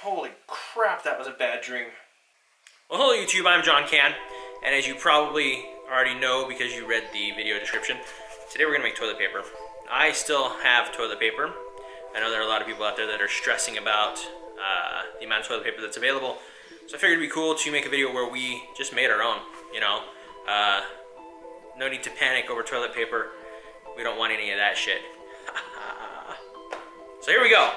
Holy crap, that was a bad dream. Well, hello YouTube, I'm John Cann, and as you probably already know because you read the video description, today we're gonna make toilet paper. I still have toilet paper. I know there are a lot of people out there that are stressing about the amount of toilet paper that's available, so I figured it'd be cool to make a video where we just made our own, you know. No need to panic over toilet paper. We don't want any of that shit. So here we go.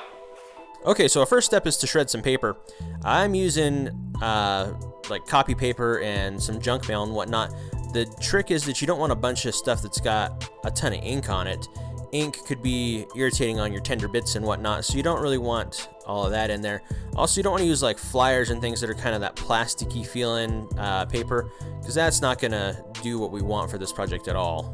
Okay, so our first step is to shred some paper. I'm using like copy paper and some junk mail and whatnot. The trick is that you don't want a bunch of stuff that's got a ton of ink on it. Ink could be irritating on your tender bits and whatnot, so you don't really want all of that in there. Also, you don't want to use like flyers and things that are kind of that plasticky feeling paper, because that's not gonna do what we want for this project at all.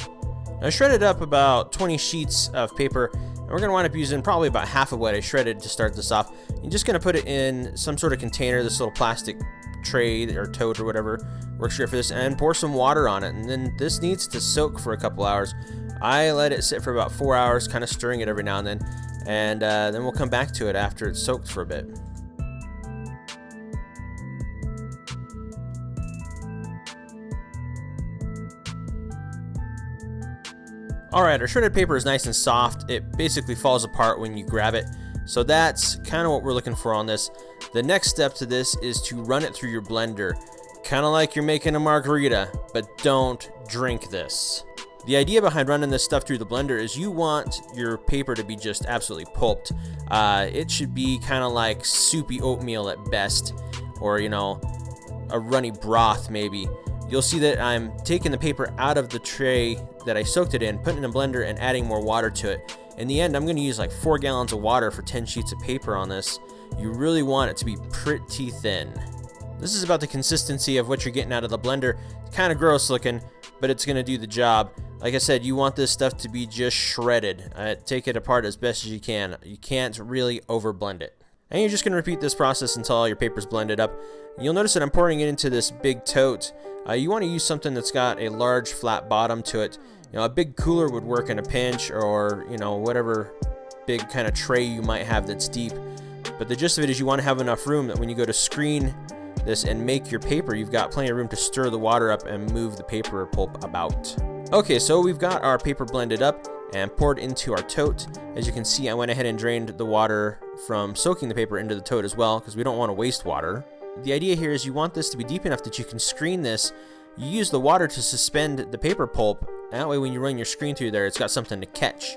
I shredded up about 20 sheets of paper, and we're gonna wind up using probably about half of what I shredded to start this off. You're just gonna put it in some sort of container, this little plastic tray or tote or whatever works great for this, and pour some water on it. And then this needs to soak for a couple hours. I let it sit for about 4 hours, kind of stirring it every now and then we'll come back to it after it's soaked for a bit. Alright, our shredded paper is nice and soft. It basically falls apart when you grab it. So that's kind of what we're looking for on this. The next step to this is to run it through your blender. Kind of like you're making a margarita, but don't drink this. The idea behind running this stuff through the blender is you want your paper to be just absolutely pulped. It should be kind of like soupy oatmeal at best, or you know, a runny broth maybe. You'll see that I'm taking the paper out of the tray that I soaked it in, putting it in a blender and adding more water to it. In the end, I'm going to use like 4 gallons of water for 10 sheets of paper on this. You really want it to be pretty thin. This is about the consistency of what you're getting out of the blender. It's kind of gross looking, but it's going to do the job. Like I said, you want this stuff to be just shredded. Take it apart as best as you can. You can't really over blend it. And you're just going to repeat this process until all your paper's blended up. You'll notice that I'm pouring it into this big tote. You want to use something that's got a large flat bottom to it. You know, a big cooler would work in a pinch, or you know, whatever big kind of tray you might have that's deep. But the gist of it is you want to have enough room that when you go to screen this and make your paper, you've got plenty of room to stir the water up and move the paper pulp about. Okay, so we've got our paper blended up and poured into our tote. As you can see, I went ahead and drained the water from soaking the paper into the tote as well, because we don't want to waste water. The idea here is you want this to be deep enough that you can screen this. You use the water to suspend the paper pulp. That way when you run your screen through there, it's got something to catch.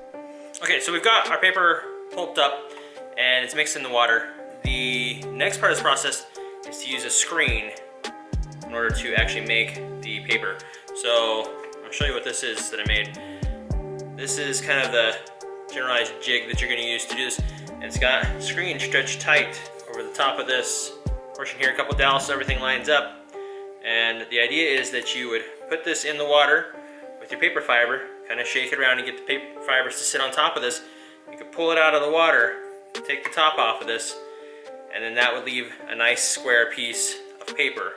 Okay, so we've got our paper pulped up and it's mixed in the water. The next part of this process is to use a screen in order to actually make the paper. So I'll show you what this is that I made. This is kind of the generalized jig that you're going to use to do this. And it's got a screen stretched tight over the top of this portion here, a couple dowels so everything lines up. And the idea is that you would put this in the water with your paper fiber, kind of shake it around and get the paper fibers to sit on top of this. You could pull it out of the water, take the top off of this, and then that would leave a nice square piece of paper.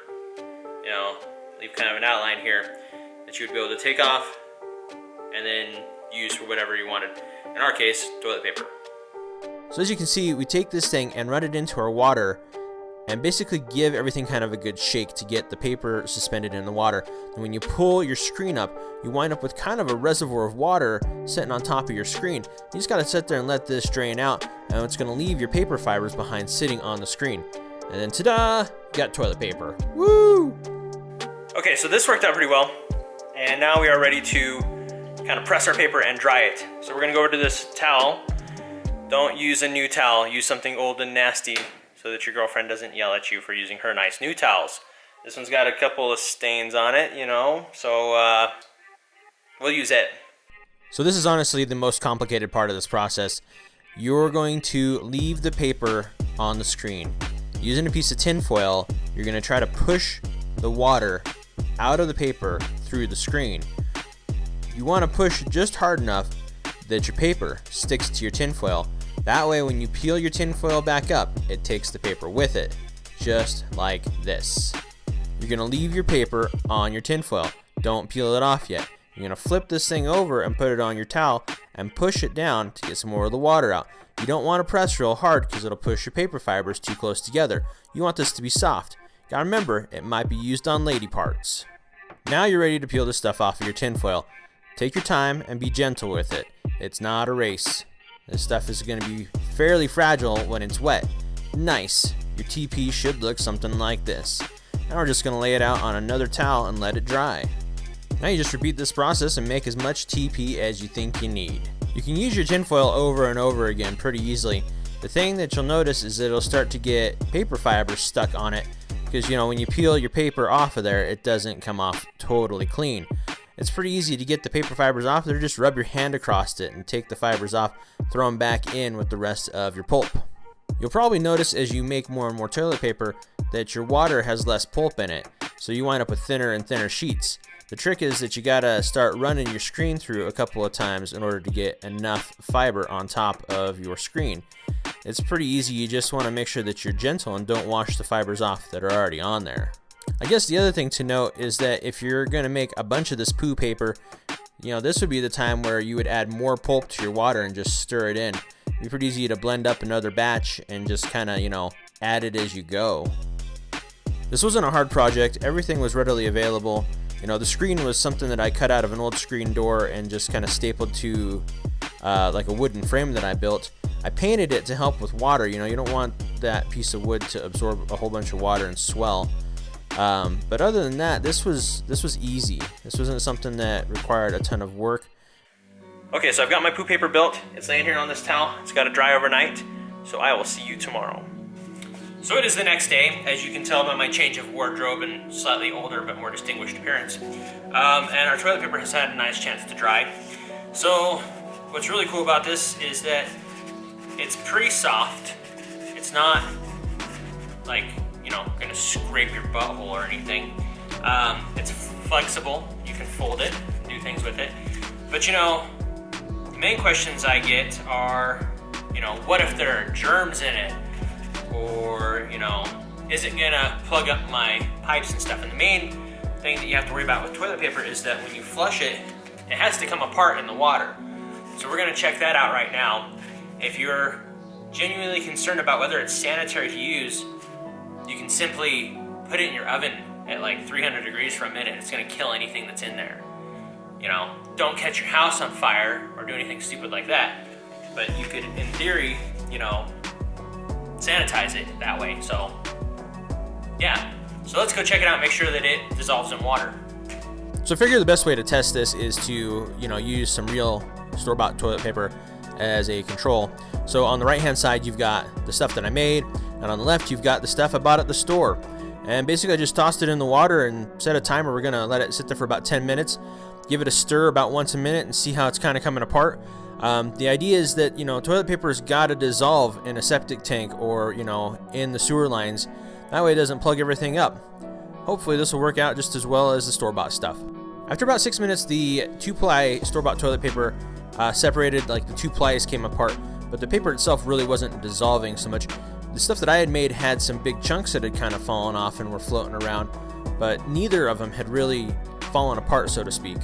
You know, leave kind of an outline here that you would be able to take off and then use for whatever you wanted. In our case, toilet paper. So as you can see, we take this thing and run it into our water and basically give everything kind of a good shake to get the paper suspended in the water. And when you pull your screen up, you wind up with kind of a reservoir of water sitting on top of your screen. You just gotta sit there and let this drain out, and it's gonna leave your paper fibers behind sitting on the screen. And then ta-da, you got toilet paper. Woo! Okay, so this worked out pretty well. And now we are ready to kind of press our paper and dry it. So we're gonna go over to this towel. Don't use a new towel, use something old and nasty, so that your girlfriend doesn't yell at you for using her nice new towels. This one's got a couple of stains on it, you know, so we'll use it. So this is honestly the most complicated part of this process. You're going to leave the paper on the screen. Using a piece of tin foil, you're going to try to push the water out of the paper through the screen. You want to push just hard enough that your paper sticks to your tin foil. That way when you peel your tin foil back up, it takes the paper with it, just like this. You're gonna leave your paper on your tin foil. Don't peel it off yet. You're gonna flip this thing over and put it on your towel, and push it down to get some more of the water out. You don't want to press real hard because it'll push your paper fibers too close together. You want this to be soft. Gotta remember, it might be used on lady parts. Now you're ready to peel the stuff off of your tinfoil. Take your time and be gentle with it. It's not a race. This stuff is going to be fairly fragile when it's wet. Nice. Your TP should look something like this. Now we're just going to lay it out on another towel and let it dry. Now you just repeat this process and make as much TP as you think you need. You can use your tinfoil over and over again pretty easily. The thing that you'll notice is that it'll start to get paper fibers stuck on it because, you know, when you peel your paper off of there, it doesn't come off totally clean. It's pretty easy to get the paper fibers off there. Just rub your hand across it and take the fibers off, throw them back in with the rest of your pulp. You'll probably notice as you make more and more toilet paper that your water has less pulp in it, so you wind up with thinner and thinner sheets. The trick is that you gotta start running your screen through a couple of times in order to get enough fiber on top of your screen. It's pretty easy. You just want to make sure that you're gentle and don't wash the fibers off that are already on there. I guess the other thing to note is that if you're going to make a bunch of this poo paper, you know, this would be the time where you would add more pulp to your water and just stir it in. It'd be pretty easy to blend up another batch and just kind of, you know, add it as you go. This wasn't a hard project. Everything was readily available. You know, the screen was something that I cut out of an old screen door and just kind of stapled to like a wooden frame that I built. I painted it to help with water. You know, you don't want that piece of wood to absorb a whole bunch of water and swell. But other than that, this was easy. This wasn't something that required a ton of work. Okay, so I've got my poo paper built. It's laying here on this towel. It's got to dry overnight. So I will see you tomorrow. So it is the next day, as you can tell by my change of wardrobe and slightly older but more distinguished appearance. And our toilet paper has had a nice chance to dry. So what's really cool about this is that it's pretty soft. It's not like, you know, gonna scrape your butthole or anything. It's flexible. You can fold it, do things with it. But you know, the main questions I get are, you know, what if there are germs in it? Or, you know, is it gonna plug up my pipes and stuff? And the main thing that you have to worry about with toilet paper is that when you flush it, it has to come apart in the water. So we're gonna check that out right now. If you're genuinely concerned about whether it's sanitary to use, you can simply put it in your oven at like 300 degrees for a minute. It's gonna kill anything that's in there. You know, don't catch your house on fire or do anything stupid like that. But you could, in theory, you know, sanitize it that way. So yeah, so let's go check it out and make sure that it dissolves in water. So I figure the best way to test this is to, you know, use some real store-bought toilet paper as a control. So on the right hand side you've got the stuff that I made, and on the left you've got the stuff I bought at the store. And basically I just tossed it in the water and set a timer. We're gonna let it sit there for about 10 minutes, give it a stir about once a minute and see how it's kind of coming apart. The idea is that, you know, toilet paper has got to dissolve in a septic tank or, you know, in the sewer lines. That way it doesn't plug everything up. Hopefully this will work out just as well as the store-bought stuff. After about 6 minutes, the 2-ply store-bought toilet paper separated, like the 2 plies came apart, but the paper itself really wasn't dissolving so much. The stuff that I had made had some big chunks that had kind of fallen off and were floating around, but neither of them had really fallen apart, so to speak.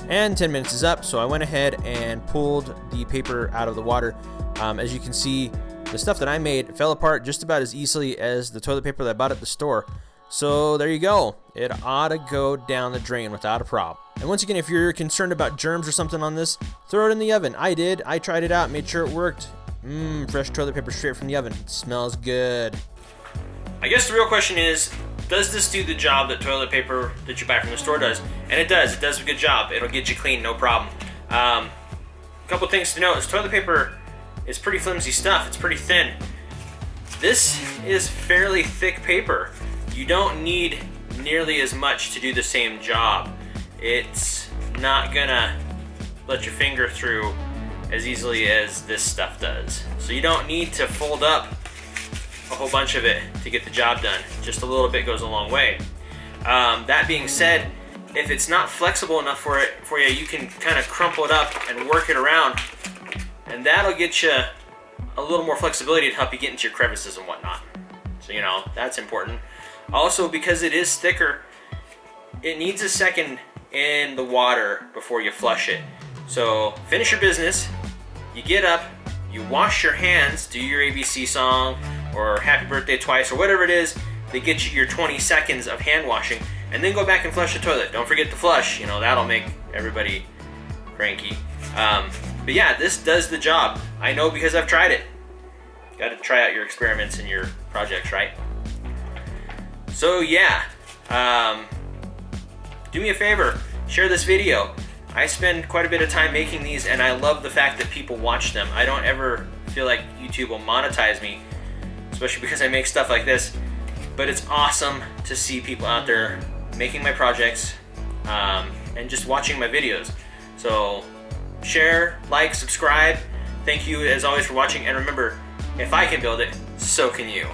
And 10 minutes is up, so I went ahead and pulled the paper out of the water. As you can see, the stuff that I made fell apart just about as easily as the toilet paper that I bought at the store. So there you go. It ought to go down the drain without a problem. And once again, if you're concerned about germs or something on this, throw it in the oven. I did. I tried it out, made sure it worked. Fresh toilet paper straight from the oven. It smells good. I guess the real question is, does this do the job that toilet paper that you buy from the store does? And it does. It does a good job. It'll get you clean, no problem. A couple things to note is toilet paper is pretty flimsy stuff. It's pretty thin. This is fairly thick paper. You don't need nearly as much to do the same job. It's not gonna let your finger through as easily as this stuff does. So you don't need to fold up a whole bunch of it to get the job done. Just a little bit goes a long way. That being said, if it's not flexible enough for you, you can kind of crumple it up and work it around, and that'll get you a little more flexibility to help you get into your crevices and whatnot. So, you know, that's important. Also, because it is thicker, it needs a second in the water before you flush it. So finish your business, you get up, you wash your hands, do your ABC song or happy birthday twice or whatever it is, they get you your 20 seconds of hand washing, and then go back and flush the toilet. Don't forget to flush, that'll make everybody cranky. But yeah, this does the job. I know because I've tried it. Got to try out your experiments and your projects, right? So yeah, do me a favor, share this video. I spend quite a bit of time making these, and I love the fact that people watch them. I don't ever feel like YouTube will monetize me, especially because I make stuff like this. But it's awesome to see people out there making my projects and just watching my videos. So share, like, subscribe. Thank you as always for watching, and remember, if I can build it, so can you.